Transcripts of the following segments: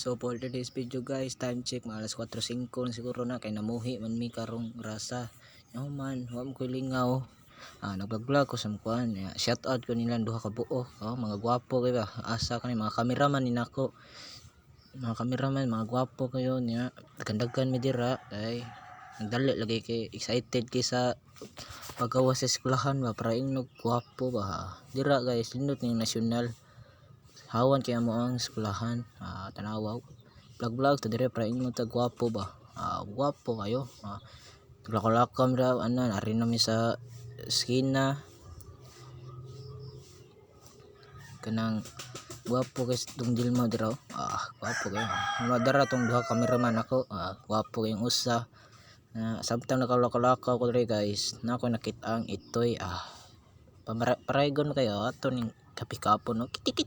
So for today's video guys, time check mga alas 4:05 na siguro na kay namuhi man mi karong rasa. Yo man, wa mo ko lingaw. Nag-vlog ko sa kuan. Shout out ko nilang duha ka buo. Mga gwapo kay ba. Asa kani mga cameraman ni nako. Mga cameraman, mga gwapo kayo niya. Gandagan mi dira ay nagdali lagi kay excited kay sa paggawa sa eskwelahan ba para ingnog gwapo ba. Dira guys, lindot ning nasyonal. Hawan kaya mo ang eskwelahan. Tanawaw vlog to dire para inyo ta gwapo ba. Gwapo kayo. Tulak-lakam daw ari na mi sa skina kanang gwapo guys tong Dilma diraw. Gwapo kayo. Madara tong duha cameraman ako. Gwapo kayong usa. Samtang nakalakaw ko diri guys, nako nakita ang itoy paraygon kayo ato ning kapikapon no. Kiti.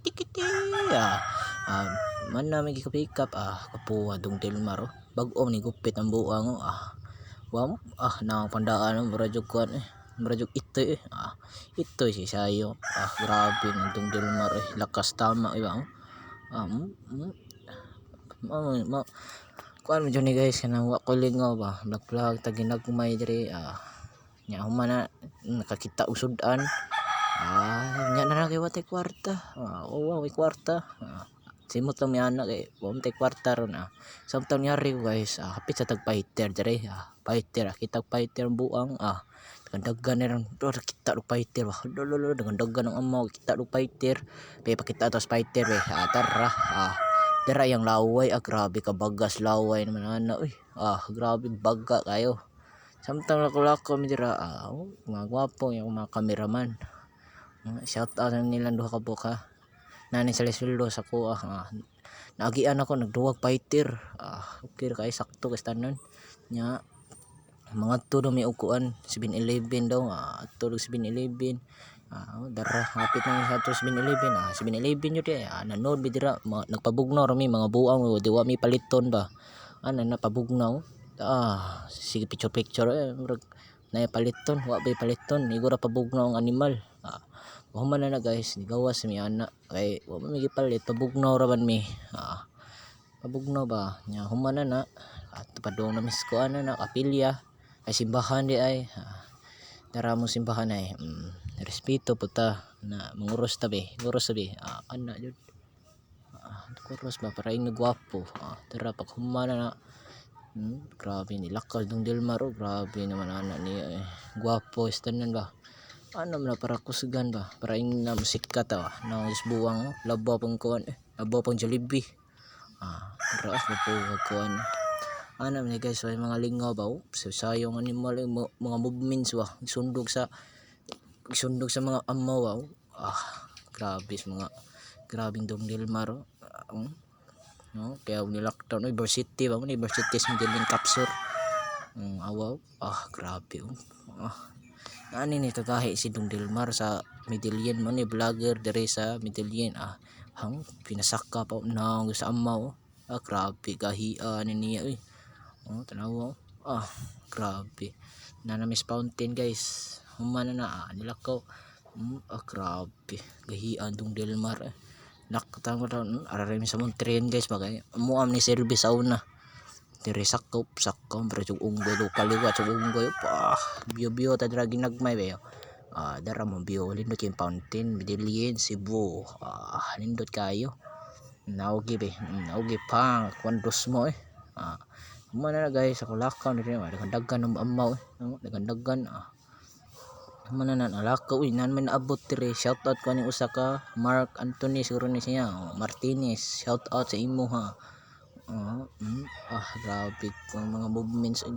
Man na may kapikap kapuwa dong Dilmar bag-o ni gupit ang buang na pandaan mo radyo kuan radyo itoy itoy si sayo grabe ng dong Dilmar lakas tama iba kuan mo ni guys kanang wa ko lingaw ba vlog ta ginagmay diri nya humana nakakita usudan nya na kay watay kwarta way kwarta simot lang mi anak kay wa tay kwarta ron samtang nyari guys hapit sa tag fighter diri fighter kita fighter buang dagan na ron kita og fighter ba lolo dagan ang amaw kita og fighter pay pakita tos fighter tara dira yang laway grabe ka bagas laway naman ana grabe baga kayo samtang lako mi dira mga gwapo yung mga cameraman. Shout out nilang duha ka buka nani sa Lesuldo sa ko naagian ako nagduwag fighter okay kay sakto kay tanan nya mga tudo may ukuan 7-Eleven daw tulog 7-Eleven dara hapit na sa 7-Eleven 7-Eleven yun nanood bidira nagpabugnaw rami mga buang di wa mi paliton ba napabugnaw sige picture na paliton wa bay paliton igura pabugnaw ang animal human na guys nigawas mi ana kay wa mi gipalit pabugnaw ra man mi pabugnaw ba nya human na padong na misko na kapilya ay simbahan di ay dara mo simbahan ay respeto puta na manguros tabi ana jud kuros ba para ing gwapo dara pag human na grabe ni lakal dong Dilmar grabe naman ana ni gwapo istanan ba man para kusgan ba para ing na musika ta na isbuwang labaw pang kuan labaw pang Jollibee ras na po kuan ni guys may mga lingaw ba sayong animal mga movements ba sundog sa mga amaw grabe mga grabing dong Dilmar kaya nilaktaw university ba university sa Medellin capsule grabe ani ni kagahi si dong Dilmar sa Medellin man ni vlogger diri sa Medellin pinasaka pa na sa amaw grabe gahian niya tanaw grabe na miss fountain guys human na nilakaw grabe gahian dong Dilmar nakatama araray mi sa Montreal guys bagay amuam ni service sauna diri sakop pero jug unggoy kaliwa jug unggoy bio ta dira ginagmay ba dara mo bio lindot yung fountain Medellin Cebu lindot kayo naugi pang kwandos mo humana na guys ako lakaw ni dagan ng amaw dagan humana na nalakaw nan may naabot diri shout out ko ni usa ka Mark Anthony siguro ni siya Martinez shout out sa imo grabe ang mga movements